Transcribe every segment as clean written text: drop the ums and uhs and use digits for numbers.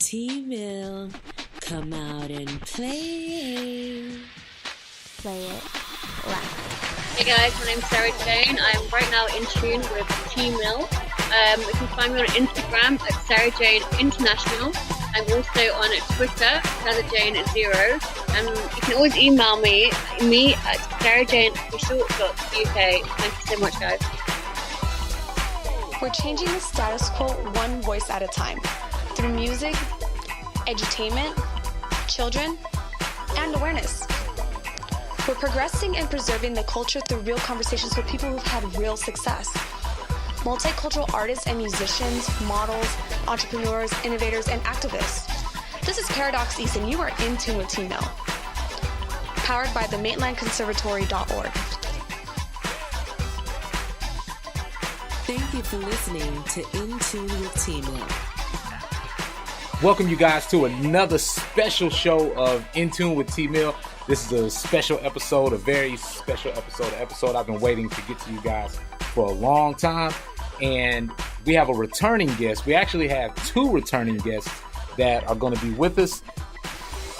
tmill, come out and play. Play it loud. Hey guys, my name's Sarah Jane. I'm right now in tune with tmill. You can find me on Instagram at Sarah Jane International. I'm also on Twitter, SarahJane0. And you can always email me at sarahjaneofficial.uk. Thank you so much, guys. We're changing the status quo one voice at a time through music, edutainment, children, and awareness. We're progressing and preserving the culture through real conversations with people who've had real success. Multicultural artists and musicians, models, entrepreneurs, innovators, and activists. This is Paradox East, and you are in tune with tmill. Powered by the MaitlandConservatory.org. Thank you for listening to In Tune with tmill. Welcome you guys to another special show of In Tune with tmill. This is a special episode, a very special episode, an episode I've been waiting to get to you guys for a long time. And we have a returning guest. We actually have two returning guests that are going to be with us.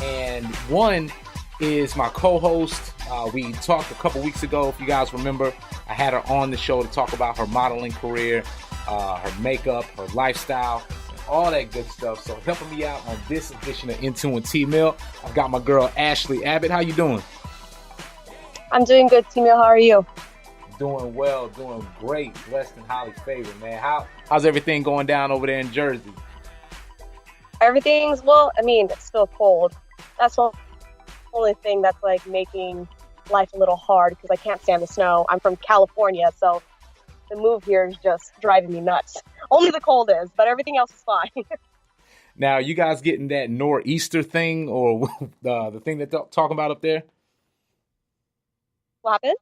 And one is my co-host. We talked a couple weeks ago, if you guys remember. I had her on the show to talk about her modeling career, her makeup, her lifestyle, and all that good stuff. So helping me out on this edition of In Tune with tmill, I've got my girl Ashley Abbott. How you doing? I'm doing good, tmill. How are you? Doing well, doing great, blessed and highly favored, man. How's everything going down over there in Jersey? Everything's, well, I mean, it's still cold. That's the only thing that's like making life a little hard because I can't stand the snow. I'm from California, so the move here is just driving me nuts. Only the cold is, but everything else is fine. Now, you guys getting that nor'easter thing or the thing that they're talking about up there? What happened?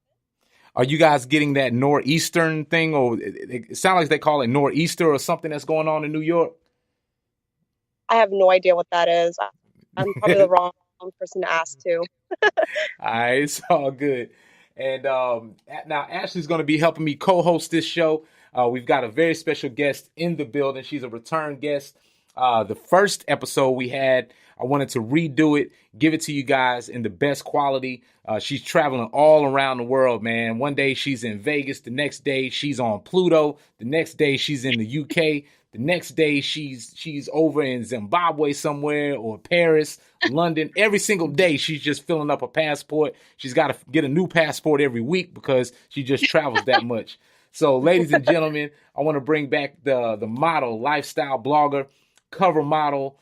Are you guys getting that nor'eastern thing, or it sounds like they call it nor'easter or something that's going on in New York? I have no idea what that is. I'm probably the wrong person to ask too. All right, it's all good. And now Ashley's going to be helping me co-host this show. We've got a very special guest in the building. She's a return guest. The first episode we had, I wanted to redo it, give it to you guys in the best quality. She's traveling all around the world, man. One day she's in Vegas. The next day she's on Pluto. The next day she's in the UK. The next day she's over in Zimbabwe somewhere, or Paris, London. Every single day she's just filling up a passport. She's got to get a new passport every week because she just travels that much. So, ladies and gentlemen, I want to bring back the model, lifestyle blogger, cover model,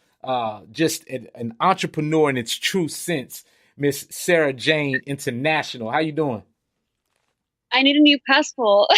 just an entrepreneur in its true sense, Miss Sarah Jane International. How you doing? I need a new passport.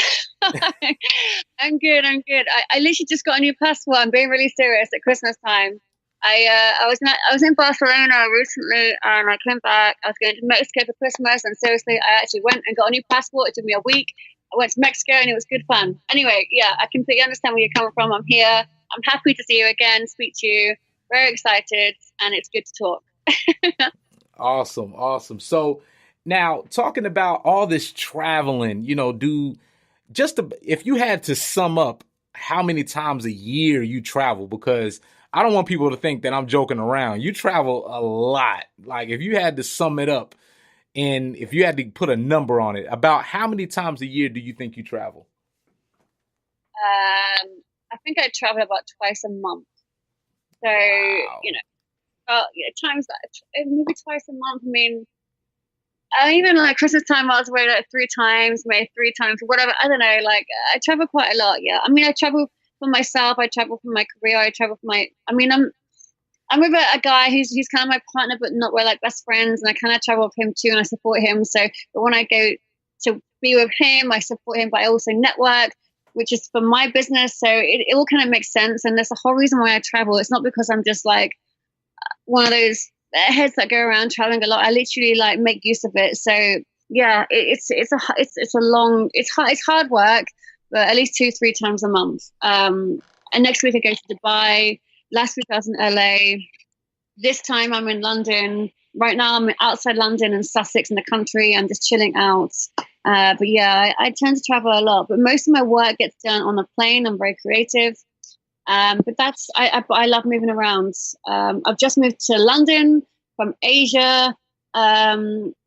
I'm good. I literally just got a new passport. I'm being really serious at Christmas time. I was in Barcelona recently, and I came back. I was going to Mexico for Christmas, and seriously, I actually went and got a new passport. It took me a week. I went to Mexico, and it was good fun. Anyway, yeah, I completely understand where you're coming from. I'm here. I'm happy to see you again, speak to you. Very excited, and it's good to talk. Awesome. So now, talking about all this traveling, if you had to sum up how many times a year you travel, because I don't want people to think that I'm joking around. You travel a lot. Like, if you had to sum it up, and if you had to put a number on it, about how many times a year do you think you travel? I think I travel about twice a month. So, Wow. times that, maybe twice a month. I mean, even like Christmas time, I was away like 3 times, maybe 3 times, whatever. I don't know. Like, I travel quite a lot. Yeah. I mean, I travel for myself. I travel for my career. I travel for I'm with a guy who's kind of my partner, but not, we're like best friends. And I kind of travel with him too, and I support him. So, but when I go to be with him, I support him, but I also network, which is for my business. So it all kind of makes sense. And there's a whole reason why I travel. It's not because I'm just like one of those heads that go around traveling a lot. I literally like make use of it. So yeah, it's hard work, but at least 2-3 times a month. And next week I go to Dubai. Last week I was in LA. This time I'm in London. Right now I'm outside London in Sussex in the country. I'm just chilling out. But yeah, I tend to travel a lot. But most of my work gets done on a plane. I'm very creative. But I love moving around. I've just moved to London from Asia.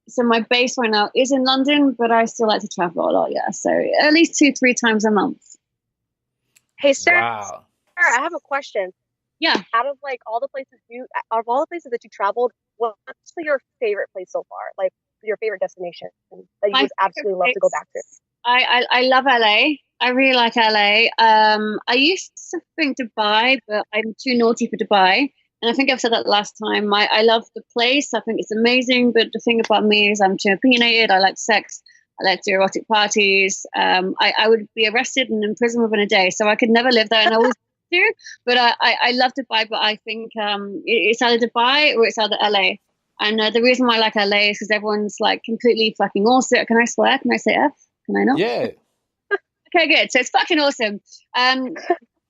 So my base right now is in London, but I still like to travel a lot. Yeah, so at least 2-3 times a month. Hey, Sarah, Wow. I have a question. Yeah. Out of all the places that you traveled, what's your favorite place so far? Like your favorite destination that you would absolutely love to go back to? I love LA. I really like LA. I used to think Dubai, but I'm too naughty for Dubai. And I think I've said that last time. I love the place. I think it's amazing. But the thing about me is I'm too opinionated. I like sex. I like to do erotic parties. I would be arrested and in prison within a day. So I could never live there. And I always do. But I love Dubai. But I think it's either Dubai or it's either LA. And the reason why I like LA is because everyone's like completely fucking awesome. Can I swear? Can I say F? Can I not? Yeah. Okay, good. So it's fucking awesome. I'm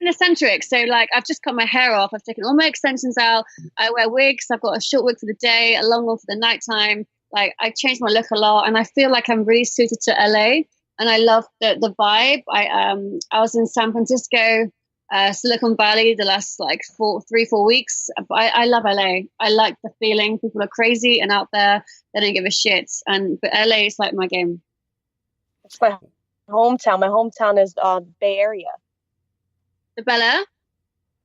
eccentric. So like I've just cut my hair off. I've taken all my extensions out. I wear wigs. I've got a short wig for the day, a long one for the nighttime. Like I changed my look a lot, and I feel like I'm really suited to LA. And I love the vibe. I was in San Francisco, Silicon Valley the last like 4 weeks. I love LA. I like the feeling. People are crazy and out there. They don't give a shit. But LA is like my game. It's my hometown. My hometown is Bay Area. The Bella?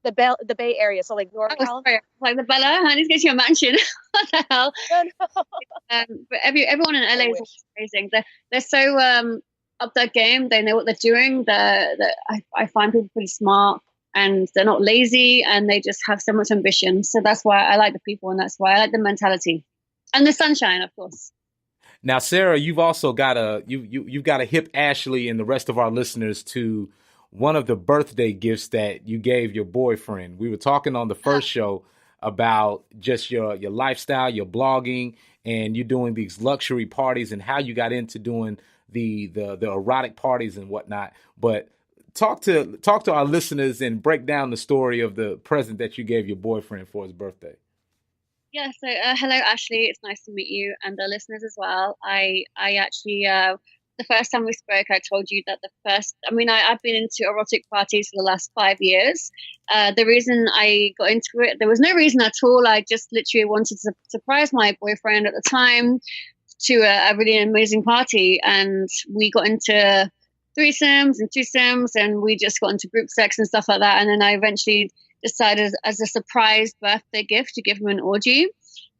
The Bay Area. So like North California. Like the Bella? I need to get you a mansion. What the hell? But everyone in LA is amazing. They're so up their game. They know what they're doing. I find people pretty smart, and they're not lazy, and they just have so much ambition. So that's why I like the people, and that's why I like the mentality and the sunshine, of course. Now, Sarah, you've also got you've got to hip Ashley and the rest of our listeners to one of the birthday gifts that you gave your boyfriend. We were talking on the first show about just your lifestyle, your blogging, and you doing these luxury parties and how you got into doing the erotic parties and whatnot. But talk to our listeners and break down the story of the present that you gave your boyfriend for his birthday. Yeah, so hello, Ashley. It's nice to meet you and the listeners as well. I actually, the first time we spoke, I told you that I've been into erotic parties for the last 5 years. The reason I got into it, there was no reason at all. I just literally wanted to surprise my boyfriend at the time to a really amazing party. And we got into threesomes and twosomes, and we just got into group sex and stuff like that. And then I eventually decided as a surprise birthday gift to give him an orgy.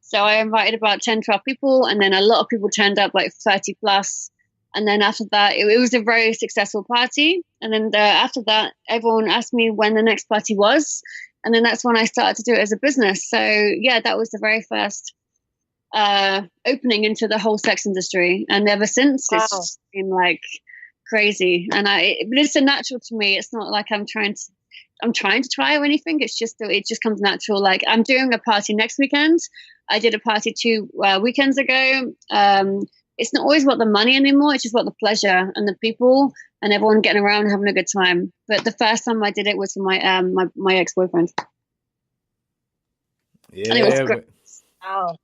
So I invited about 10-12 people, and then a lot of people turned up, like 30 plus. And then after that, it was a very successful party. And then after that, everyone asked me when the next party was. And then that's when I started to do it as a business. So yeah, that was the very first opening into the whole sex industry. And ever since, it's just been like crazy. And but it's so natural to me. It's not like I'm trying to try or anything. It just comes natural. Like I'm doing a party next weekend. I did a party 2 weekends ago. It's not always about the money anymore. It's just about the pleasure and the people and everyone getting around and having a good time. But the first time I did it was for my my ex-boyfriend. Yeah. And it was great. Wow.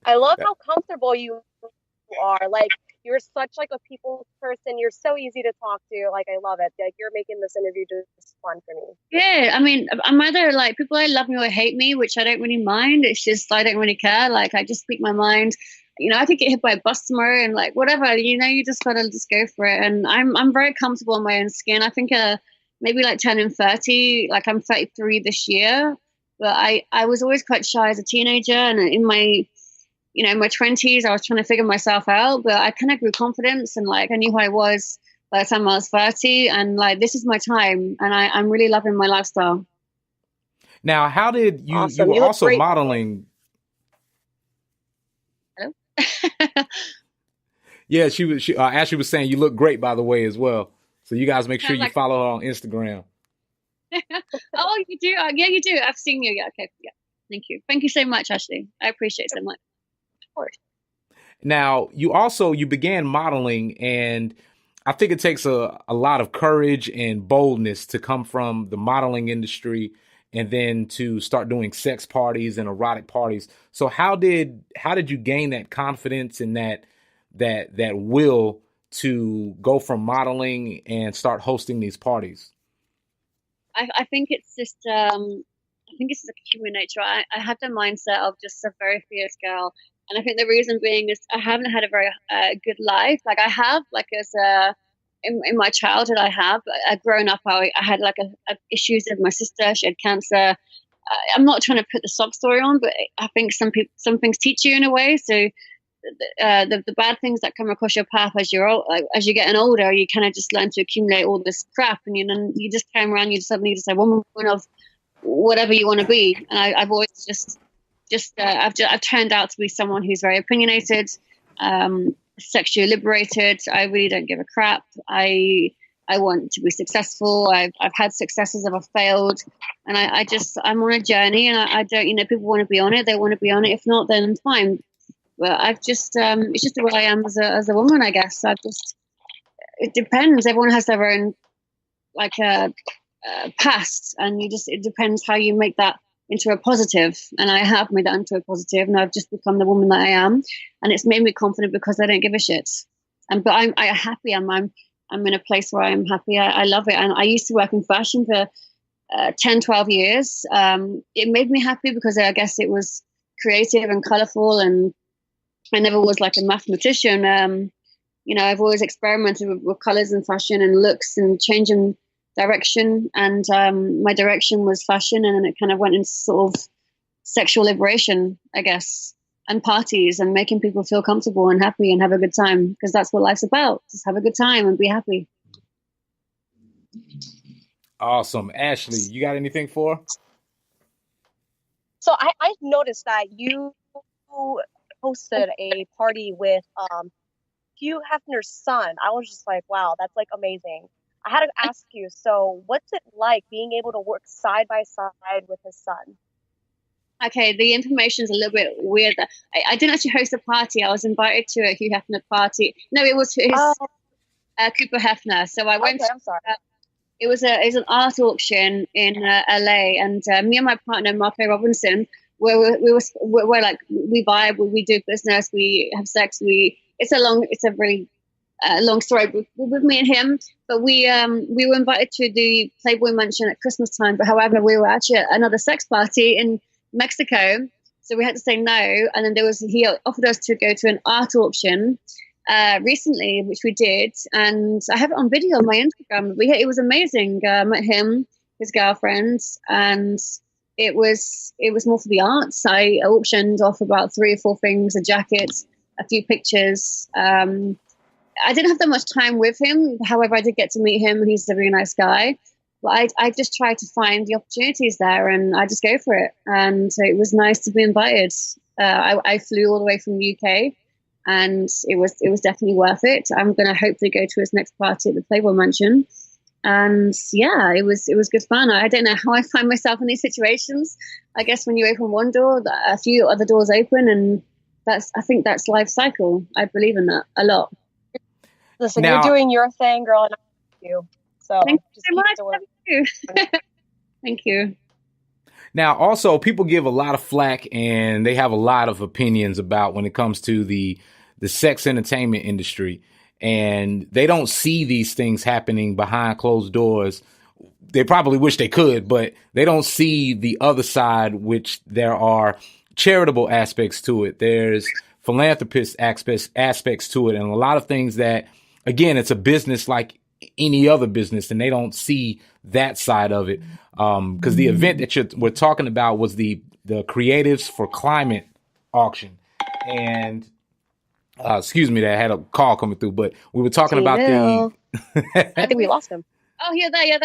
I love how comfortable you are. Like you're such like a people's person. You're so easy to talk to. Like I love it. Like you're making this interview just fun for me. Yeah, I mean, I'm either like people either love me or hate me, which I don't really mind. It's just I don't really care. Like I just speak my mind. I could get hit by a bus tomorrow and like whatever. You just gotta just go for it. And I'm very comfortable in my own skin. I think maybe like 10 and 30. Like I'm 33 this year, but I was always quite shy as a teenager, and in my my 20s, I was trying to figure myself out, but I kind of grew confidence and like I knew who I was by the time I was 30, and like this is my time, and I'm really loving my lifestyle. Now, how did you Awesome. were You look also great. modeling? Hello? Yeah, Ashley was saying you look great, by the way, as well. So you guys make sure you Like- follow her on Instagram. Oh, you do? Yeah, you do. I've seen you. Yeah, okay. Yeah. Thank you. Thank you so much, Ashley. I appreciate it so much. Of course. Now, you began modeling, and I think it takes a lot of courage and boldness to come from the modeling industry and then to start doing sex parties and erotic parties. So how did you gain that confidence and that will to go from modeling and start hosting these parties? I think it's just I think it's just a human nature. I have the mindset of just a very fierce girl, and I think the reason being is I haven't had a very good life. Like I have, like as a in my childhood, I have. Grown up, I had like a issues with my sister. She had cancer. I'm not trying to put the sob story on, but I think some things teach you in a way. So the bad things that come across your path as as you're getting older, you kind of just learn to accumulate all this crap, and you just came around. You suddenly just say woman of whatever you want to be. And I've always I've turned out to be someone who's very opinionated, sexually liberated. I really don't give a crap. I want to be successful. I've had successes, I've failed, and I'm on a journey, and I don't, people want to be on it, they want to be on it. If not, then fine. But I've just, it's just the way I am as a woman, I guess. It depends. Everyone has their own, like, past, and it depends how you make that into a positive. And I have made that into a positive, and I've just become the woman that I am, and it's made me confident because I don't give a shit. But I'm happy. I'm in a place where I'm happy. I love it. And I used to work in fashion for 10, 12 years. It made me happy because I guess it was creative and colorful, and I never was like a mathematician. I've always experimented with colors and fashion and looks and changing direction. And my direction was fashion, and then it kind of went into sort of sexual liberation, I guess, and parties and making people feel comfortable and happy and have a good time, because that's what life's about. Just have a good time and be happy. Awesome. Ashley, you got anything for her? So I noticed that you hosted a party with Hugh Hefner's son. I was just like, wow, that's like amazing. I had to ask you, so what's it like being able to work side by side with his son? Okay, the information's a little bit weird. I didn't actually host a party. I was invited to a Hugh Hefner party. No, it was his Cooper Hefner. So I went. Okay, I'm sorry. It was an art auction in LA, and me and my partner Marco Robinson, we're like we vibe, we do business, we have sex. It's a really long story with me and him. But we were invited to the Playboy Mansion at Christmas time. But however, we were actually at another sex party in Mexico, so we had to say no. And then he offered us to go to an art auction recently, which we did, and I have it on video on my Instagram. It was amazing. Met him, his girlfriend, and it was more for the arts. I auctioned off about 3 or 4 things: a jacket, a few pictures. I didn't have that much time with him. However, I did get to meet him. He's a really nice guy. But I just try to find the opportunities there, and I just go for it. And so it was nice to be invited. I flew all the way from the UK, and it was definitely worth it. I'm going to hopefully go to his next party at the Playboy Mansion. And yeah, it was good fun. I don't know how I find myself in these situations. I guess when you open one door, a few other doors open, and I think that's life cycle. I believe in that a lot. Listen, you're doing your thing, girl, and I love you. So thank you so much. Thank you. Now, also, people give a lot of flack, and they have a lot of opinions about when it comes to the sex entertainment industry, and they don't see these things happening behind closed doors. They probably wish they could, but they don't see the other side, which there are charitable aspects to it. There's philanthropist aspects to it, and a lot of things that, again, it's a business like any other business, and they don't see that side of it. Because the event that we're talking about was the Creatives for Climate auction. And excuse me, that I had a call coming through, but we were talking about the I think we lost him. Oh, you're there. A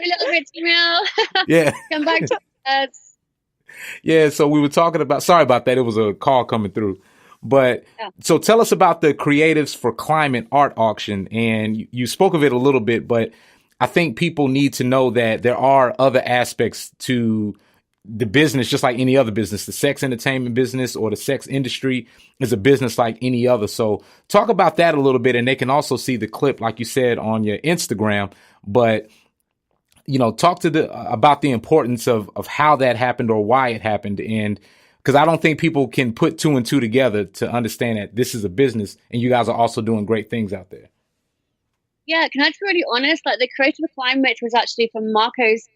little bit, tmill. Yeah. Come back to us. Yeah, so we were talking about, sorry about that, it was a call coming through. But So tell us about the Creatives for Climate art auction. And you spoke of it a little bit, but I think people need to know that there are other aspects to the business, just like any other business. The sex entertainment business or the sex industry is a business like any other. So talk about that a little bit, and they can also see the clip, like you said, on your Instagram. But, talk about the importance of how that happened or why it happened. And because I don't think people can put 2 and 2 together to understand that this is a business and you guys are also doing great things out there. Yeah, can I be really honest? Like the Creative Climate was actually from Marco's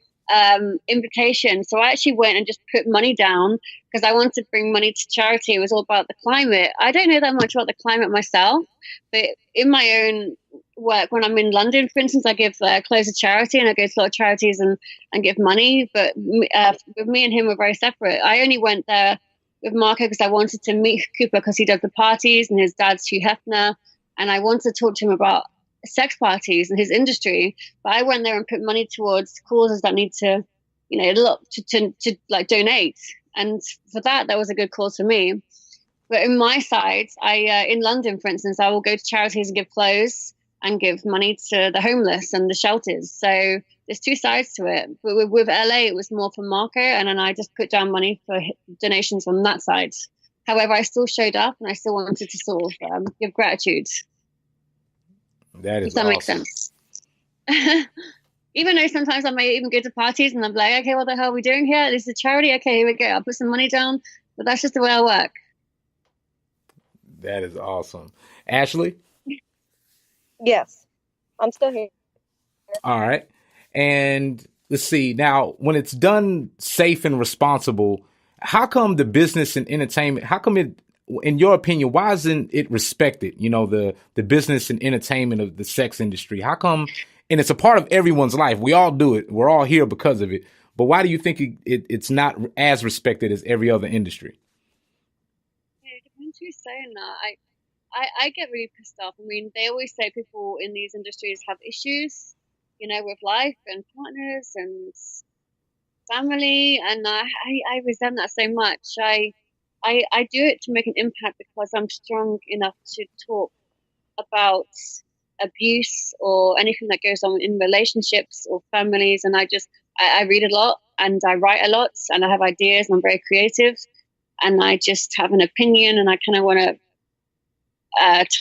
invitation. So I actually went and just put money down because I wanted to bring money to charity. It was all about the climate. I don't know that much about the climate myself, but in my own work, when I'm in London, for instance, I give clothes to charity and I go to a lot of charities and give money. But with me and him, we're very separate. I only went there with Marco because I wanted to meet Cooper because he does the parties and his dad's Hugh Hefner. And I wanted to talk to him about sex parties and his industry, but I went there and put money towards causes that need to, look to like donate. And for that was a good cause for me. But in my side, in London, for instance, I will go to charities and give clothes and give money to the homeless and the shelters. So there's two sides to it. But with LA, it was more for Marco, and then I just put down money for donations on that side. However, I still showed up and I still wanted to sort of give gratitude. That is if that awesome. makes sense. Even though sometimes I may even go to parties and I'm like, okay, what the hell are we doing here? This is a charity. Okay, here we go. I'll put some money down. But that's just the way I work. That is awesome. Ashley? Yes, I'm still here. All right. And let's see. Now, when it's done safe and responsible, how come the business and entertainment, how come it, in your opinion, why isn't it respected? The business and entertainment of the sex industry. How come? And it's a part of everyone's life. We all do it. We're all here because of it. But why do you think it's not as respected as every other industry? Yeah, it depends who's saying that. I get really pissed off. I mean, they always say people in these industries have issues, with life and partners and family, and I resent that so much. I do it to make an impact because I'm strong enough to talk about abuse or anything that goes on in relationships or families. And I read a lot and I write a lot and I have ideas and I'm very creative and I just have an opinion and I kind of want to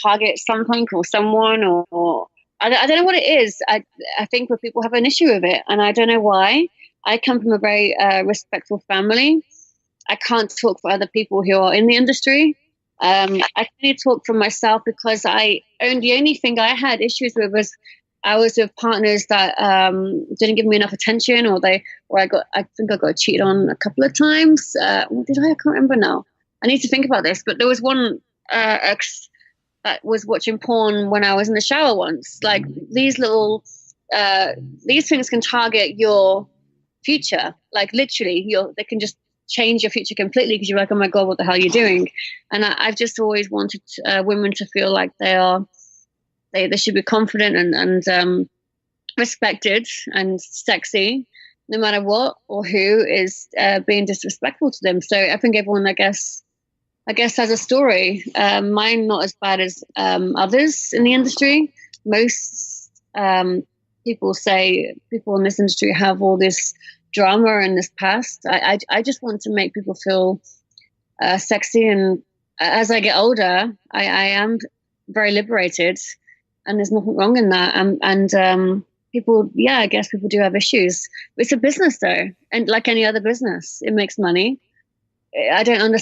target something or someone or I don't know what it is. I think that people have an issue with it and I don't know why. I come from a very respectful family. I can't talk for other people who are in the industry. I can only talk for myself because the only thing I had issues with was I was with partners that didn't give me enough attention, or I think I got cheated on a couple of times. What did I? I can't remember now. I need to think about this. But there was one ex that was watching porn when I was in the shower once. Like these things can target your future. Like literally, they can just change your future completely because you're like, oh my God, what the hell are you doing? And I've just always wanted women to feel like they should be confident and respected and sexy, no matter what or who is being disrespectful to them. So I think everyone, I guess has a story. Mine not as bad as others in the industry. Most people say people in this industry have all this drama in this past. I just want to make people feel sexy, and as I get older, I am very liberated, and there's nothing wrong in that. And people, I guess people do have issues. It's a business though, and like any other business, it makes money. I don't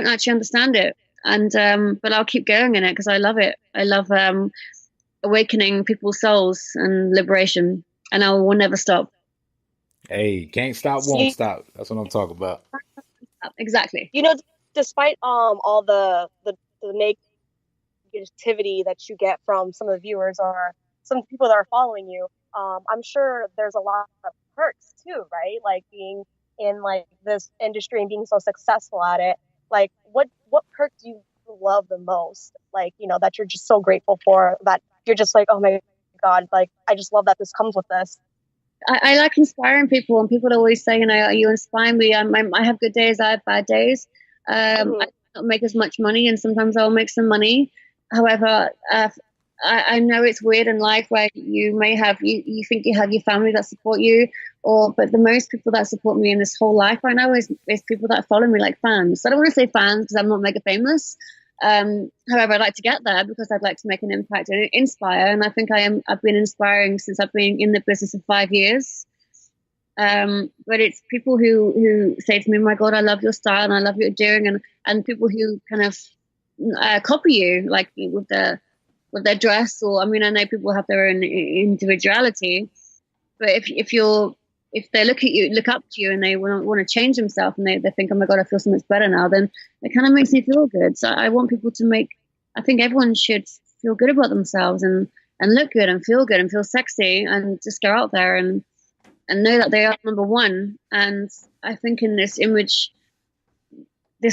actually understand it, and but I'll keep going in it because I love it. I love awakening people's souls and liberation, and I will never stop. Hey, can't stop, won't stop. That's what I'm talking about. Exactly. Despite all the negativity that you get from some of the viewers or some people that are following you, I'm sure there's a lot of perks too, right? Like being in like this industry and being so successful at it. Like what perk do you love the most? Like, that you're just so grateful for, that you're just like, oh my God, like I just love that this comes with this. I like inspiring people, and people always say, you inspire me. I have good days, I have bad days. I don't make as much money, and sometimes I'll make some money. However, I know it's weird in life where you may have, you think you have your family that support you, but the most people that support me in this whole life right now is people that follow me like fans. So I don't want to say fans because I'm not mega famous. However, I'd like to get there because I'd like to make an impact and inspire. And I think I've been inspiring since I've been in the business for 5 years. But it's people who say to me, my God, I love your style and I love what you're doing. And people who kind of copy you, like with the with their dress, or I mean, I know people have their own individuality, but if they look up to you, and they want to change themselves, and they think, oh my God, I feel so much better now, then it kind of makes me feel good. So I want people to I think everyone should feel good about themselves, and look good and feel sexy, and just go out there and know that they are number one. And I think in this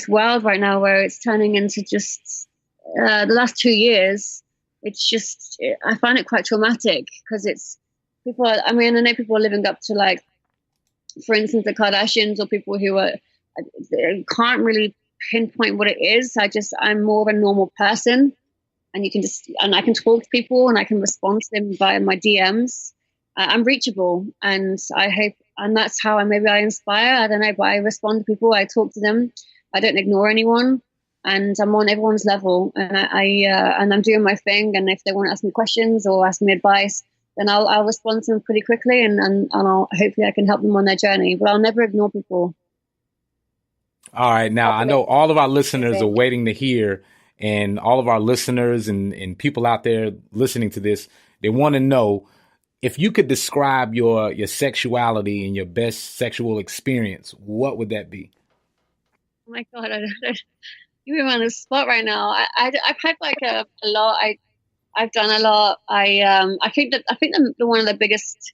world right now, where it's turning into just the last 2 years, I find it quite traumatic, because it's people. I mean, I know people are living up to, like, for instance, the Kardashians, or people who can't really pinpoint what it is. I'm more of a normal person, and I can talk to people, and I can respond to them via my DMs. I'm reachable, and I hope, and that's how maybe I inspire. I don't know, but I respond to people. I talk to them. I don't ignore anyone, and I'm on everyone's level. And and I'm doing my thing. And if they want to ask me questions or ask me advice, then I'll respond to them pretty quickly, and hopefully I can help them on their journey. But I'll never ignore people. All right, now I know all of our listeners are waiting to hear, and all of our listeners and people out there listening to this, they want to know, if you could describe your sexuality and your best sexual experience, what would that be? Oh my God, you're on the spot right now. I've had like a lot. I've done a lot. I think that one of the biggest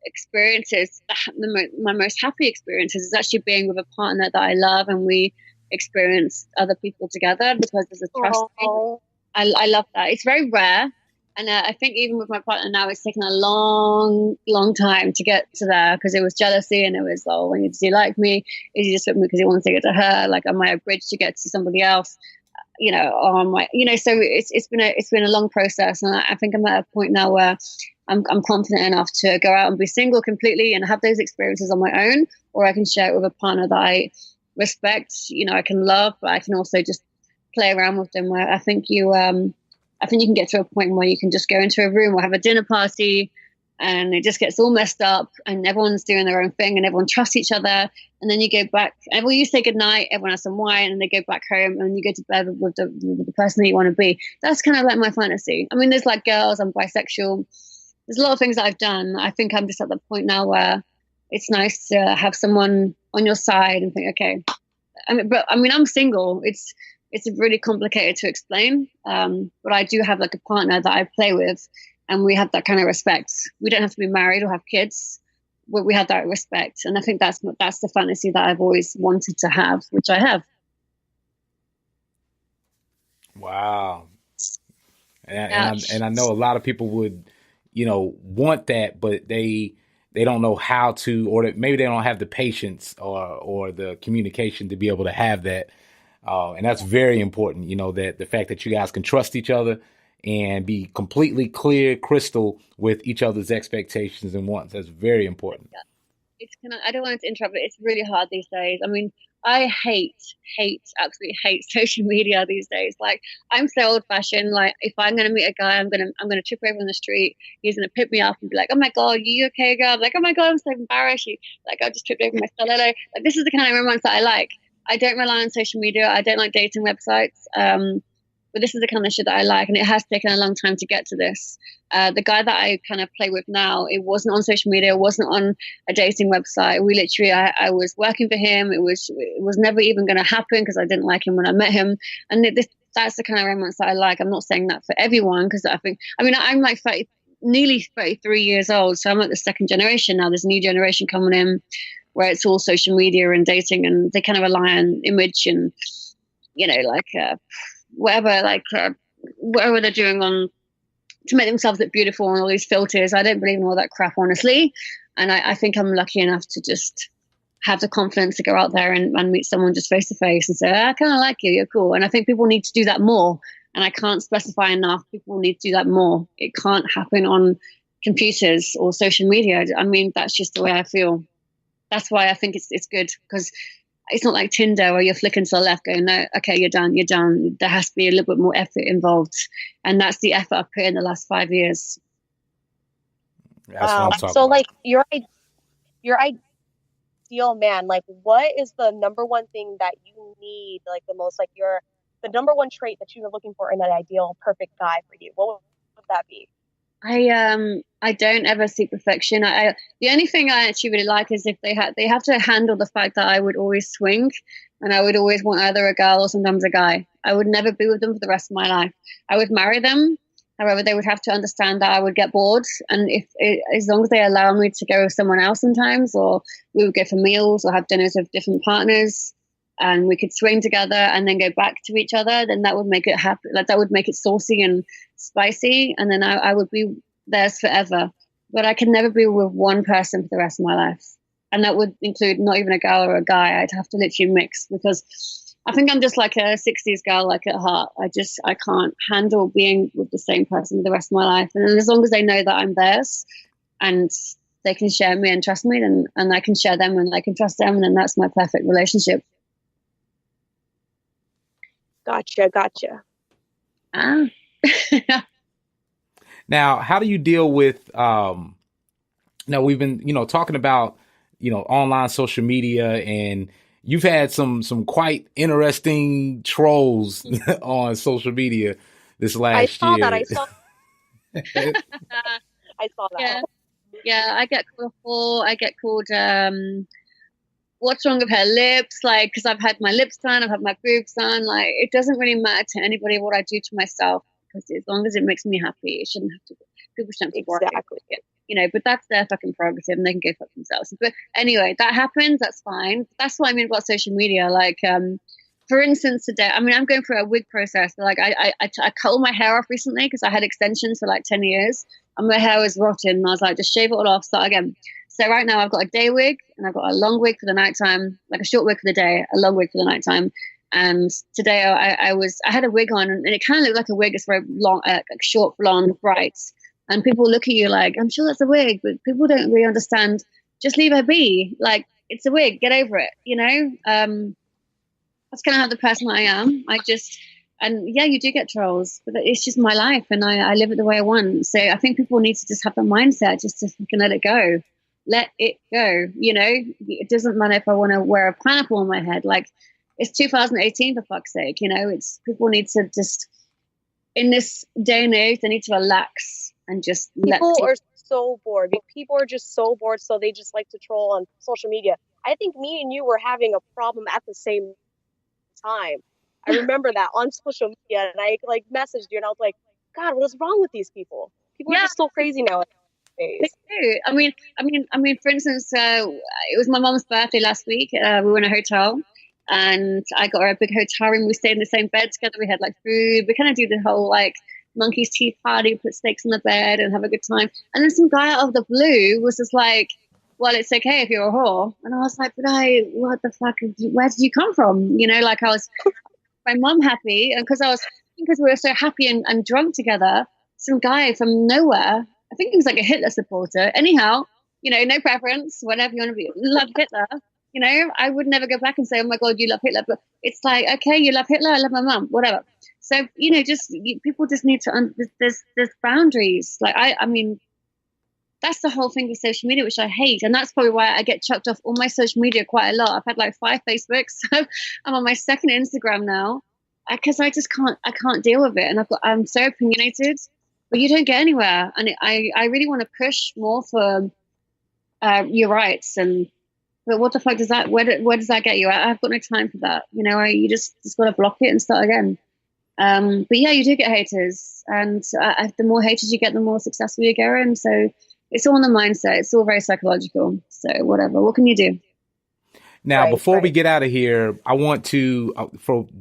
experiences, my most happy experiences, is actually being with a partner that I love, and we experience other people together, because there's a trust thing. I love that. It's very rare. And I think even with my partner now, it's taken a long, long time to get to there, because it was jealousy, and it was, oh, does he like me? Is he just with me because he wants to get to her? Like, am I a bridge to get to somebody else? You know, or am I, so it's been a long process. And I think I'm at a point now where I'm confident enough to go out and be single completely and have those experiences on my own, or I can share it with a partner that I respect, I can love, but I can also just play around with them. I think you can get to a point where you can just go into a room or have a dinner party, and it just gets all messed up, and everyone's doing their own thing, and everyone trusts each other. And then you go back, and you say goodnight, everyone has some wine, and they go back home, and you go to bed with the person that you want to be. That's kind of like my fantasy. I mean, there's like girls, I'm bisexual. There's a lot of things that I've done. I think I'm just at the point now where it's nice to have someone on your side and think, okay. I'm single. It's really complicated to explain, but I do have like a partner that I play with, and we have that kind of respect. We don't have to be married or have kids, but we have that respect, and I think that's the fantasy that I've always wanted to have, which I have. Wow, and I know a lot of people would, want that, but they don't know how to, or maybe they don't have the patience or the communication to be able to have that. And that's very important, that the fact that you guys can trust each other and be completely clear, crystal with each other's expectations and wants. That's very important. I don't want to interrupt, but it's really hard these days. I mean, I absolutely hate social media these days. Like, I'm so old fashioned. Like, if I'm going to meet a guy, I'm going to trip over on the street. He's going to pick me up and be like, oh my God, you okay, girl? I'm like, oh my God, I'm so embarrassed. Like, I just tripped over my stiletto. Like, this is the kind of romance that I like. I don't rely on social media. I don't like dating websites. But this is the kind of shit that I like, and it has taken a long time to get to this. The guy that I kind of play with now, it wasn't on social media, it wasn't on a dating website. We literally, I was working for him. It was never even going to happen, because I didn't like him when I met him. And that's the kind of romance that I like. I'm not saying that for everyone, because I'm like nearly 33 years old, so I'm like the second generation now. There's a new generation coming in, where it's all social media and dating, and they kind of rely on image and, whatever they're doing to make themselves look beautiful, and all these filters. I don't believe in all that crap, honestly. And I think I'm lucky enough to just have the confidence to go out there and meet someone just face to face and say, I kind of like you, you're cool. And I think people need to do that more. And I can't specify enough. People need to do that more. It can't happen on computers or social media. I mean, that's just the way I feel. That's why I think it's good, because it's not like Tinder where you're flicking to the left going, no, okay, you're done. There has to be a little bit more effort involved. And that's the effort I've put in the last 5 years. That's what I'm talking so about. Like your ideal man, like what is the number one thing that you need, like the most, like your the number one trait that you're looking for in an ideal perfect guy for you? What would that be? I don't ever seek perfection. I the only thing I actually really like is if they have to handle the fact that I would always swing, and I would always want either a girl or sometimes a guy. I would never be with them for the rest of my life. I would marry them. However, they would have to understand that I would get bored, and as long as they allow me to go with someone else sometimes, or we would go for meals or have dinners with different partners, and we could swing together and then go back to each other, then that would make it happy. Like that would make it saucy and spicy, and then I would be theirs forever. But I can never be with one person for the rest of my life, and that would include not even a girl or a guy. I'd have to literally mix, because I think I'm just like a 60s girl, like at heart. I can't handle being with the same person for the rest of my life. And as long as they know that I'm theirs and they can share me and trust me, and I can share them and I can trust them, and then that's my perfect relationship. Gotcha. Ah. Now, how do you deal with, now we've been, talking about, online social media, and you've had some quite interesting trolls on social media this last year. I saw that. Yeah, I get called a whore. I get called, what's wrong with her lips? Like, because I've had my lips done, I've had my boobs done. Like, it doesn't really matter to anybody what I do to myself, because as long as it makes me happy, it shouldn't have to. People shouldn't have to worry. Exactly. But that's their fucking prerogative, and they can go fuck themselves. But anyway, that happens. That's fine. That's what I mean about social media. Like, for instance, today, I mean, I'm going through a wig process. Like, I cut all my hair off recently because I had extensions for like 10 years, and my hair was rotten. And I was like, just shave it all off, start again. So right now I've got a day wig, and I've got a long wig for the nighttime, like a short wig for the day, a long wig for the nighttime. And today I had a wig on, and it kind of looked like a wig. It's very long, like short, blonde, bright. And people look at you like, I'm sure that's a wig, but people don't really understand. Just leave her be. Like, it's a wig. Get over it. That's kind of how the person I am. And yeah, you do get trolls, but it's just my life, and I live it the way I want. So I think people need to just have the mindset just to fucking let it go. Let it go. It doesn't matter if I want to wear a pineapple on my head. Like, it's 2018, for fuck's sake. It's people need to just, in this day and age, they need to relax and just people are so bored. People are just so bored, so they just like to troll on social media. I think me and you were having a problem at the same time. I remember that on social media, and I like messaged you, and I was like, God, what is wrong with these people? People are just so crazy nowadays. They do. I mean, for instance, it was my mom's birthday last week. We were in a hotel, and I got her a big hotel room. We stayed in the same bed together. We had like food. We kind of do the whole like monkey's teeth party, put snakes on the bed and have a good time. And then some guy out of the blue was just like, well, it's okay if you're a whore. And I was like, but what the fuck, where did you come from? Like I was, my mom happy, and because we were so happy and drunk together, some guy from nowhere, I think he was like a Hitler supporter. Anyhow, no preference, whatever you want to be, love Hitler. I would never go back and say, oh my God, you love Hitler. But it's like, okay, you love Hitler, I love my mum, whatever. So, people just need to, there's boundaries. Like, I mean, that's the whole thing with social media, which I hate. And that's probably why I get chucked off all my social media quite a lot. I've had like 5 Facebooks. I'm on my 2nd Instagram now, because I just can't deal with it. And I'm so opinionated, but you don't get anywhere. And I really want to push more for your rights. But what the fuck does that, where does that get you? I've got no time for that. You just got to block it and start again. But yeah, you do get haters, and the more haters you get, the more successful you go. And so it's all in the mindset. It's all very psychological. So whatever, what can you do? Now, before we get out of here, I want to,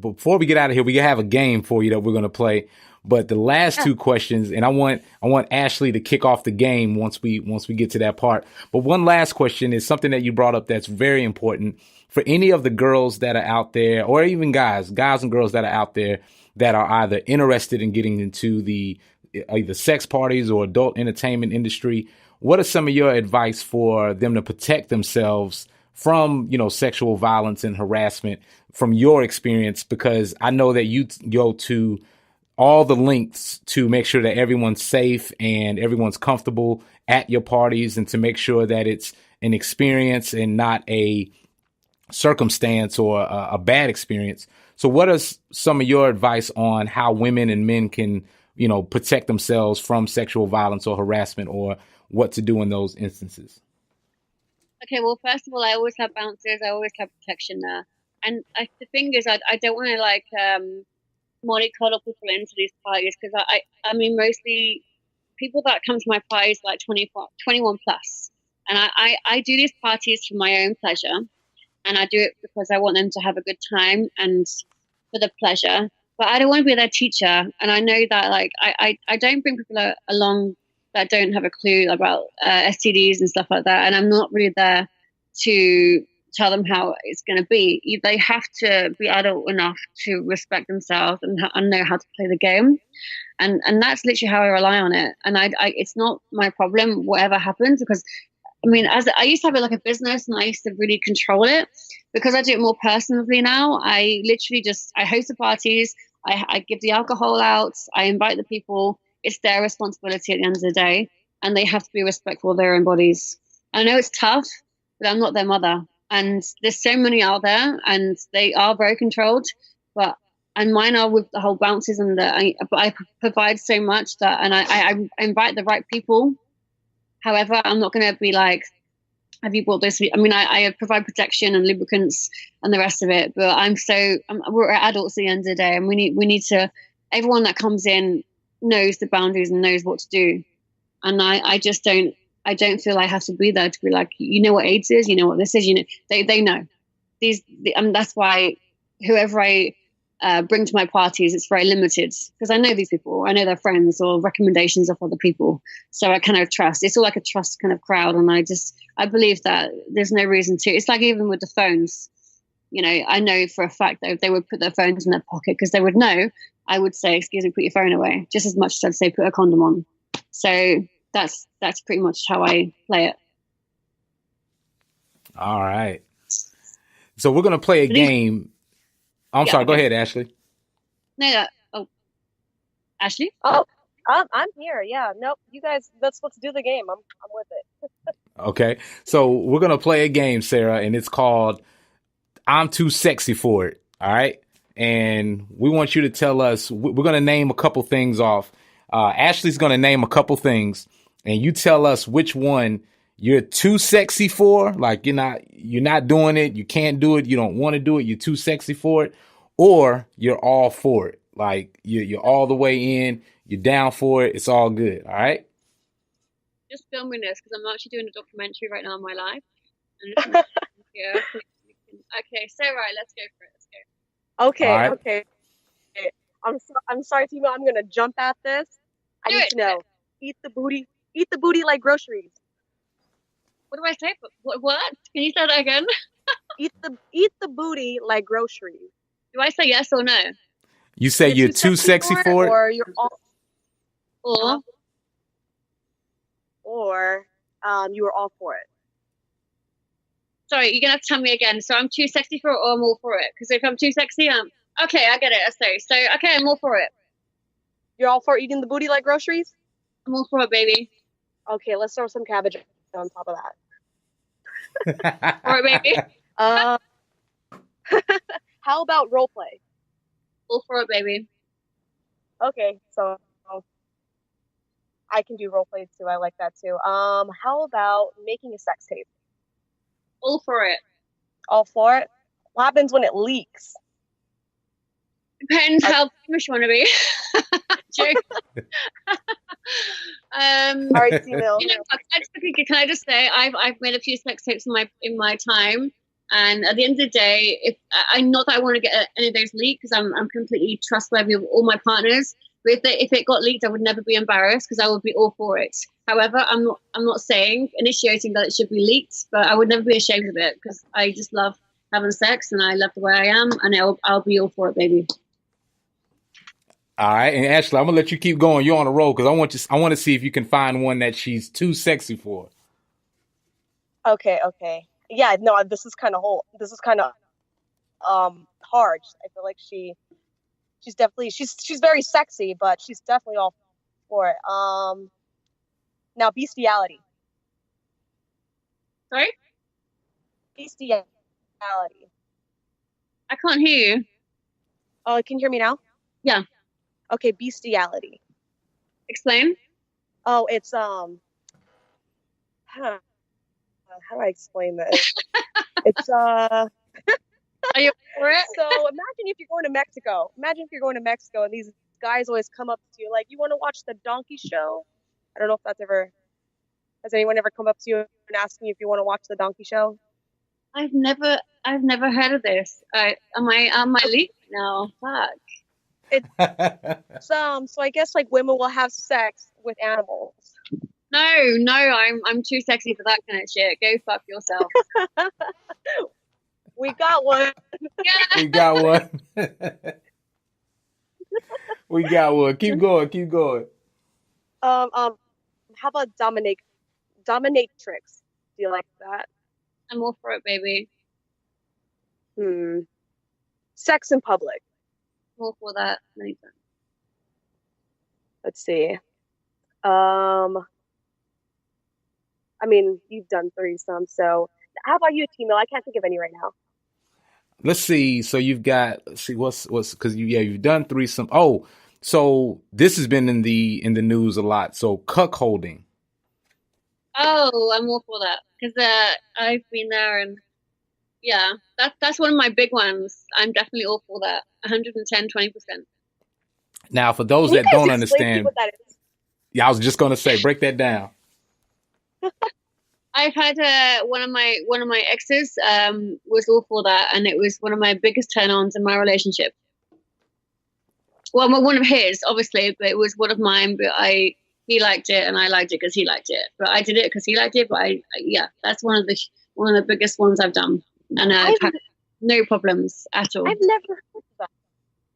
before we get out of here, we have a game for you that we're going to play. But the last 2 questions, and I want Ashley to kick off the game once we get to that part. But one last question is something that you brought up that's very important for any of the girls that are out there, or even guys and girls that are out there that are either interested in getting into the either sex parties or adult entertainment industry. What are some of your advice for them to protect themselves from, sexual violence and harassment from your experience? Because I know that you go to all the lengths to make sure that everyone's safe and everyone's comfortable at your parties, and to make sure that it's an experience and not a circumstance or a bad experience. So what is some of your advice on how women and men can, protect themselves from sexual violence or harassment, or what to do in those instances? Okay, well, first of all, I always have bouncers. I always have protection there. And the thing is, I don't want to mollycoddle people into these parties, because I mean, mostly people that come to my parties like 21 plus. And I do these parties for my own pleasure. And I do it because I want them to have a good time and for the pleasure. But I don't want to be their teacher. And I know that I don't bring people along that don't have a clue about STDs and stuff like that. And I'm not really there to tell them how it's going to be. They have to be adult enough to respect themselves and know how to play the game. And that's literally how I rely on it. And I it's not my problem, whatever happens, because I mean, as I used to have it like a business, and I used to really control it. Because I do it more personally now, I literally I host the parties, I give the alcohol out, I invite the people. It's their responsibility at the end of the day, and they have to be respectful of their own bodies. I know it's tough, but I'm not their mother. And there's so many out there, and they are very controlled. And mine are with the whole bounces, and I provide so much that, and I invite the right people. However, I'm not going to be like, have you bought this? I mean, I provide protection and lubricants and the rest of it, but we're adults at the end of the day, and we need to, everyone that comes in knows the boundaries and knows what to do. And I don't feel I have to be there to be like, you know what AIDS is, you know what this is, they know. That's why whoever I bring to my parties, it's very limited, because I know these people, I know their friends or recommendations of other people, so I kind of trust. It's all like a trust kind of crowd, and I believe that there's no reason to. It's like even with the phones, I know for a fact that if they would put their phones in their pocket, because they would know, I would say, excuse me, put your phone away, just as much as I'd say put a condom on. So that's pretty much how I play it. All right, so we're gonna play a game. I'm sorry. Okay. Go ahead, Ashley. Ashley? Oh, I'm here. Yeah. Nope. You guys, let's do the game. I'm with it. Okay. So we're going to play a game, Sarah, and it's called I'm Too Sexy for It. All right. And we want you to tell us, we're going to name a couple things off. Ashley's going to name a couple things, and you tell us which one you're too sexy for. Like you're not doing it. You can't do it. You don't want to do it. You're too sexy for it, or you're all for it. Like you're all the way in. You're down for it. It's all good. All right. Just filming this because I'm actually doing a documentary right now on my life. Yeah. Okay. So right, let's go for it. Let's go. Okay. Right. Okay. I'm sorry, Timo. I'm gonna jump at this. I need to know. Eat the booty like groceries. What do I say? What? Can you say that again? Eat the booty like groceries. Do I say yes or no? You say you're too sexy for it, or you're all, or you were all for it. Sorry, you're gonna have to tell me again. So I'm too sexy for it, or I'm all for it? Because if I'm too sexy, okay, I get it. So okay, I'm all for it. You're all for eating the booty like groceries? I'm all for it, baby. Okay, let's throw some cabbage on top of that. All right, baby. How about role play? All for it, baby. Okay, so I can do role play too. I like that too. How about making a sex tape? All for it. All for it? What happens when it leaks? Depends how famous you want to be. Joke. All right, tmill. Can I just say I've made a few sex tapes in my time, and at the end of the day, if I not that I want to get any of those leaked, because I'm completely trustworthy with all my partners. But if it got leaked, I would never be embarrassed, because I would be all for it. However, I'm not initiating that it should be leaked, but I would never be ashamed of it, because I just love having sex and I love the way I am, and I'll be all for it, baby. All right, and Ashley, I'm gonna let you keep going. You're on a roll, because I want to see if you can find one that she's too sexy for. Okay. Yeah, no, this is kind of hard. I feel like she's definitely she's very sexy, but she's definitely all for it. Now bestiality. Sorry? Bestiality. I can't hear you. Oh, can you hear me now? Yeah. Okay, bestiality. Explain. Oh, it's how do I explain this? It's Are you for it? so imagine if you're going to Mexico. Imagine if you're going to Mexico and these guys always come up to you like, "You want to watch the donkey show?" I don't know if that's ever has anyone ever come up to you and asked you if you want to watch the donkey show? I've never heard of this. Am I leaving now? Fuck. So I guess like women will have sex with animals. No, I'm too sexy for that kind of shit. Go fuck yourself. We got one. Yeah. We got one. We got one. Keep going. Keep going. How about dominatrix? Do you like that? I'm all for it, baby. Sex in public. I'm all for that. Anytime. Let's see. I mean, you've done threesomes, so how about you, tmill? I can't think of any right now. Let's see. So you've got, let's see, what's because you've done threesome. Oh, so this has been in the news a lot. So cuckolding. Oh, I'm all for that because I've been there, and yeah, that's one of my big ones. I'm definitely all for that. 110, 20%. Now, for those Can you that guys don't explain to me understand, what that is? yeah, I was just going to say, break that down. I've had one of my exes was all for that, and it was one of my biggest turn-ons in my relationship. Well, one of his, obviously, but it was one of mine. But he liked it, and I liked it because he liked it. But I did it because he liked it. But yeah, that's one of the biggest ones I've done, and I've had no problems at all. I've never heard of that.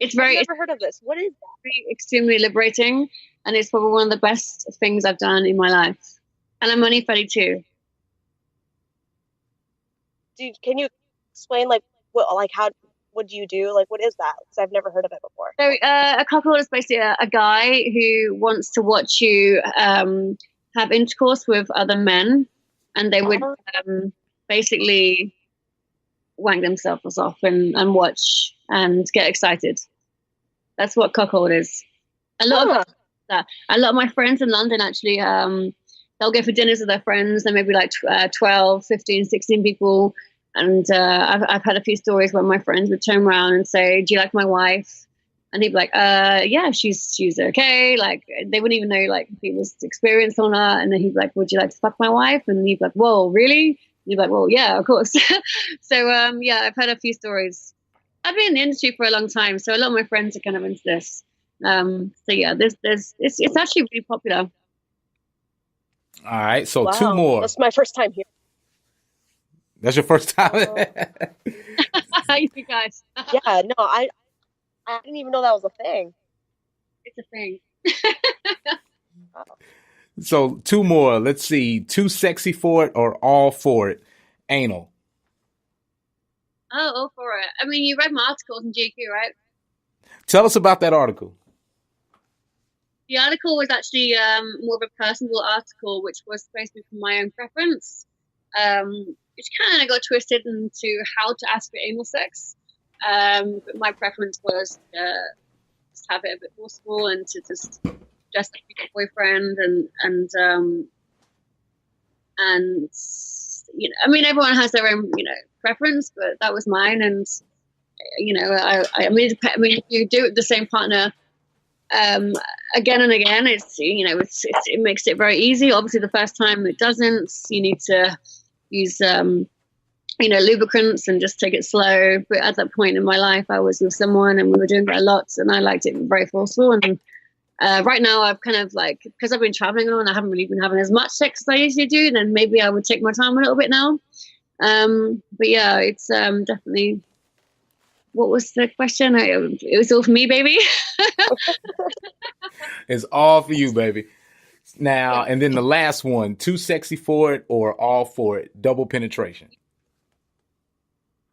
It's never heard of this. What is that? Very extremely liberating, and it's probably one of the best things I've done in my life. And I'm only 32. Can you explain what do you do? Like, what is that? Because I've never heard of it before. So a cuckold is basically a guy who wants to watch you have intercourse with other men, and they would basically wank themselves off and watch and get excited. That's what cuckold is. A lot of my friends in London actually, they'll go for dinners with their friends. There may be like 12, 15, 16 people. And I've had a few stories where my friends would turn around and say, "Do you like my wife?" And he'd be like, "Yeah, she's okay." Like they wouldn't even know like if he was experienced or not. And then he'd be like, "Would you like to fuck my wife?" And he'd be like, "Whoa, really?" And he'd be like, "Well, yeah, of course." So yeah, I've had a few stories. I've been in the industry for a long time, so a lot of my friends are kind of into this. So yeah, it's actually really popular. All right, so Wow. two more. That's my first time here. That's your first time? You guys. Yeah, no, I didn't even know that was a thing. It's a thing. So two more. Let's see. Too sexy for it or all for it? Anal. Oh, all for it. I mean, you read my articles in GQ, right? Tell us about that article. The article was actually more of a personal article, which was basically from my own preference. Which kind of got twisted into how to ask for anal sex. But my preference was just have it a bit forceful and to just like be a boyfriend and you know, I mean, everyone has their own, you know, preference, but that was mine. And you know, I mean, if you do it with the same partner again and again, it's, you know, it makes it very easy. Obviously, the first time it doesn't. You need to use you know, lubricants and just take it slow. But at that point in my life, I was with someone and we were doing that a lot, and I liked it very forceful. And right now I've kind of like, because I've been traveling on, I haven't really been having as much sex as I usually do, then maybe I would take my time a little bit now. But yeah, it's definitely, what was the question? It was all for me, baby. It's all for you, baby. Now, and then the last one, too sexy for it or all for it? Double penetration.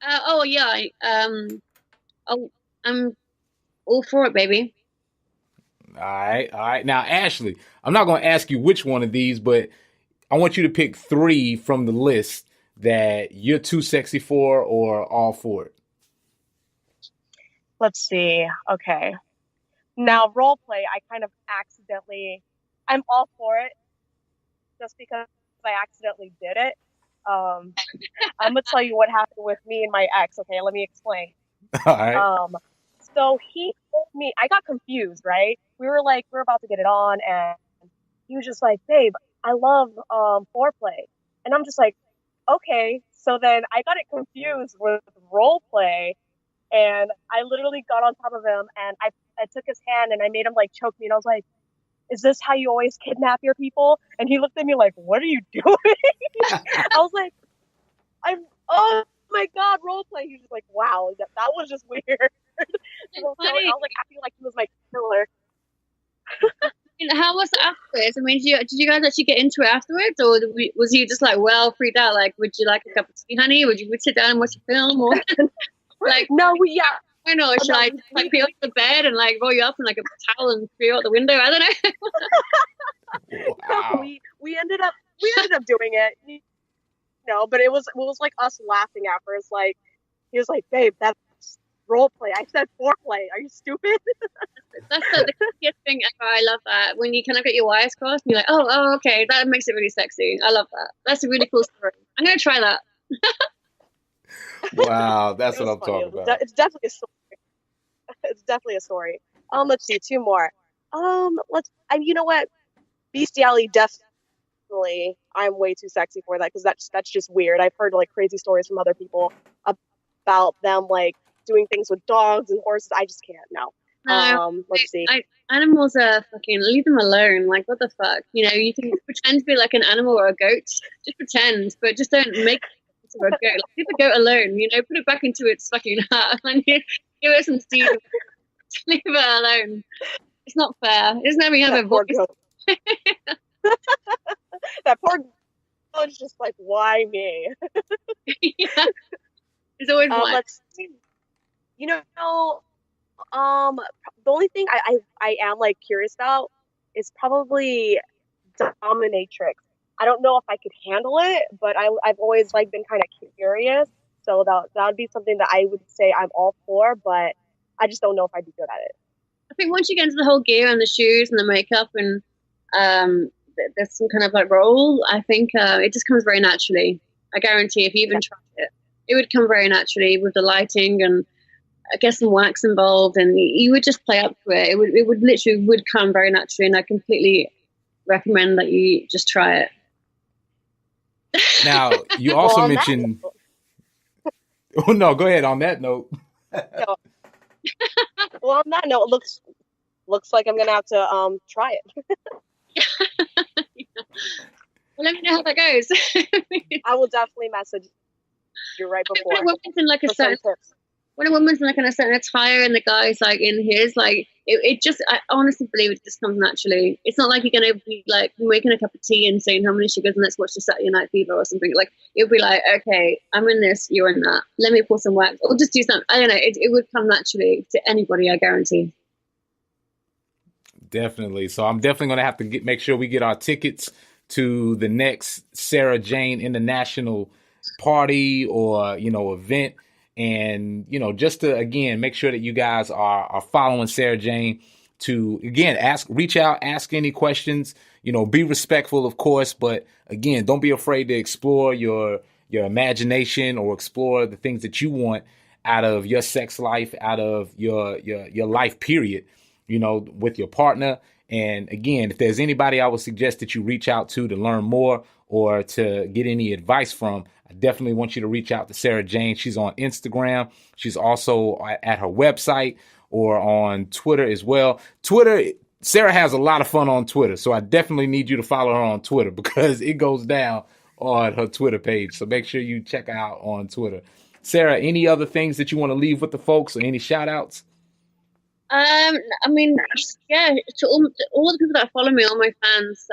Oh yeah, I'm all for it, baby. All right. Now, Ashley, I'm not going to ask you which one of these, but I want you to pick 3 from the list that you're too sexy for or all for it? Let's see. Okay. Now, role play, I'm all for it just because I accidentally did it. I'm gonna tell you what happened with me and my ex. Okay, let me explain. All right. So he told me, I got confused, right? We were about to get it on, and he was just like, "Babe, I love foreplay," and I'm just like, "Okay." So then I got it confused with role play, and I literally got on top of him, and I took his hand and I made him like choke me, and I was like, "Is this how you always kidnap your people?" And he looked at me like, "What are you doing?" I was like, "Oh my God, role play." He was just like, "Wow, that was just weird." I was like acting like he was my killer. How was it afterwards? I mean, did you guys actually get into it afterwards, or was he just like well freaked out? Like, would you like a cup of tea, honey? Would you sit down and watch a film, or like? No, I don't know. Should I like peel the bed and like roll you up in like a towel and throw you out the window? I don't know. Wow. we ended up doing it. No, but it was like us laughing at first. Like he was like, "Babe, that's role play." I said foreplay. Are you stupid? That's the cutest thing ever. I love that when you kind of get your wires crossed and you're like, oh, okay, that makes it really sexy. I love that. That's a really cool story. I'm gonna try that. Wow, that's what I'm funny. talking about. It's definitely a story. It's definitely a story. Let's see, two more. You know what? Bestiality, definitely. I'm way too sexy for that because that's just weird. I've heard like crazy stories from other people about them like doing things with dogs and horses. I just can't. No. Let's see. Animals are fucking, leave them alone. Like, what the fuck? You know, you can pretend to be like an animal or a goat. Just pretend, but just don't make it into a goat. Like, leave the goat alone. You know, put it back into its fucking hut and give it some seed. Leave it alone. It's not fair. It doesn't even have a voice. That poor goat is just like, why me? Yeah. There's always one. Let's see. You know, the only thing I am like curious about is probably dominatrix. I don't know if I could handle it, but I've always like been kind of curious. So that would be something that I would say I'm all for, but I just don't know if I'd be good at it. I think once you get into the whole gear and the shoes and the makeup and there's some kind of like role, I think it just comes very naturally. I guarantee if you even tried it, it would come very naturally with the lighting and I guess some wax involved, and you would just play up to it. It would literally come very naturally, and I completely recommend that you just try it. Now, you also mentioned. Oh no, go ahead. On that note. Well, on that note, it looks like I'm gonna have to try it. Yeah. Well, let me know how that goes. I will definitely message you right before. When a woman's in like in a certain attire and the guy's like in his, like it just, I honestly believe it just comes naturally. It's not like you're gonna be like making a cup of tea and saying how many sugars and let's watch the Saturday Night Fever or something. Like it'll be like, okay, I'm in this, you're in that. Let me pour some wax or just do something. I don't know. It would come naturally to anybody, I guarantee. Definitely. So I'm definitely gonna have to make sure we get our tickets to the next Sarah Jane International party or event. And, just to, again, make sure that you guys are following Sarah Jane to, again, reach out, ask any questions, be respectful, of course. But again, don't be afraid to explore your imagination or explore the things that you want out of your sex life, out of your life, period, with your partner. And again, if there's anybody I would suggest that you reach out to learn more or to get any advice from, I definitely want you to reach out to Sarah Jane. She's on Instagram. She's also at her website or on Twitter as well. Twitter, Sarah has a lot of fun on Twitter. So I definitely need you to follow her on Twitter because it goes down on her Twitter page. So make sure you check her out on Twitter. Sarah, any other things that you want to leave with the folks or any shout outs? I mean, yeah, to all the people that follow me, all my fans,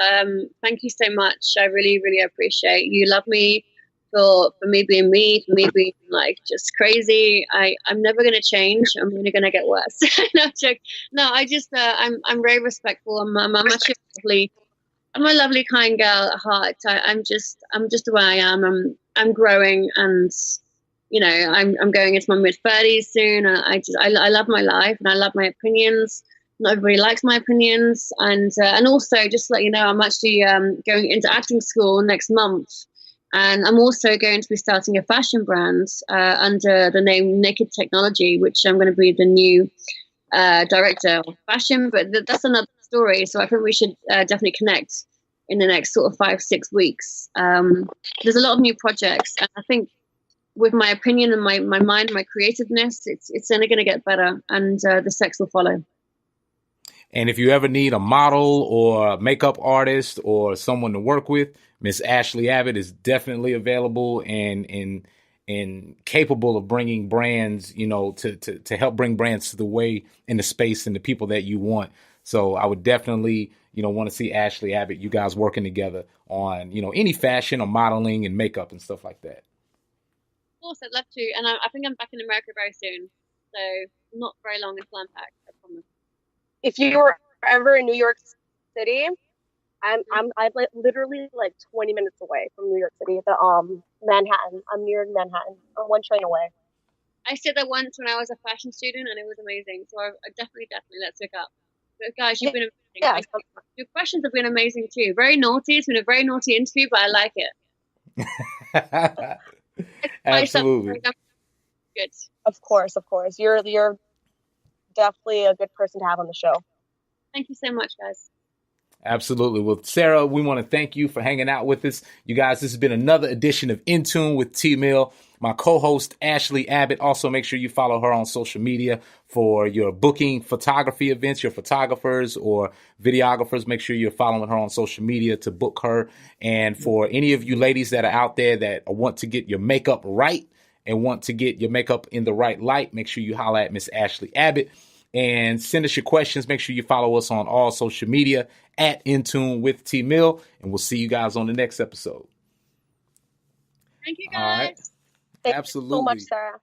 thank you so much. I really, really appreciate you. Love me for me being me, for me being like just crazy. I'm never gonna change. I'm only gonna get worse. No joke. No, I just I'm very respectful. I'm actually I'm a lovely, kind girl at heart. I'm just the way I am. I'm growing, and I'm going into my mid-30s soon. I love my life, and I love my opinions. Not everybody likes my opinions, and also just to let you know, I'm actually going into acting school next month, and I'm also going to be starting a fashion brand under the name Naked Technology, which I'm going to be the new director of fashion. But that's another story. So I think we should definitely connect in the next sort of 5-6 weeks. There's a lot of new projects, and I think with my opinion and my mind, my creativeness, it's only going to get better, and the sex will follow. And if you ever need a model or a makeup artist or someone to work with, Miss Ashley Abbott is definitely available and capable of bringing brands, to help bring brands to the way in the space and the people that you want. So I would definitely, want to see Ashley Abbott, you guys working together on, any fashion or modeling and makeup and stuff like that. Of course, I'd love to. And I think I'm back in America very soon. So not very long until I'm back, I promise. If you were ever in New York City, I'm literally like 20 minutes away from New York City, Manhattan. I'm near Manhattan. I'm one train away. I stayed there once when I was a fashion student, and it was amazing. So I definitely let's hook up. But guys, you've been amazing. Yeah. Your questions have been amazing too. Very naughty. It's been a very naughty interview, but I like it. Absolutely. Good. Of course. You're definitely a good person to have on the show. Thank you so much, guys. Absolutely. Well, Sarah, we want to thank you for hanging out with us. You guys, this has been another edition of In Tune with tmill. My co-host, Ashley Abbott. Also, make sure you follow her on social media for your booking photography events, your photographers or videographers. Make sure you're following her on social media to book her. And for any of you ladies that are out there that want to get your makeup right and want to get your makeup in the right light, make sure you holler at Miss Ashley Abbott and send us your questions. Make sure you follow us on all social media at In Tune with tmill, and we'll see you guys on the next episode. Thank you, guys. All right. Thank Absolutely. you so much, Sarah.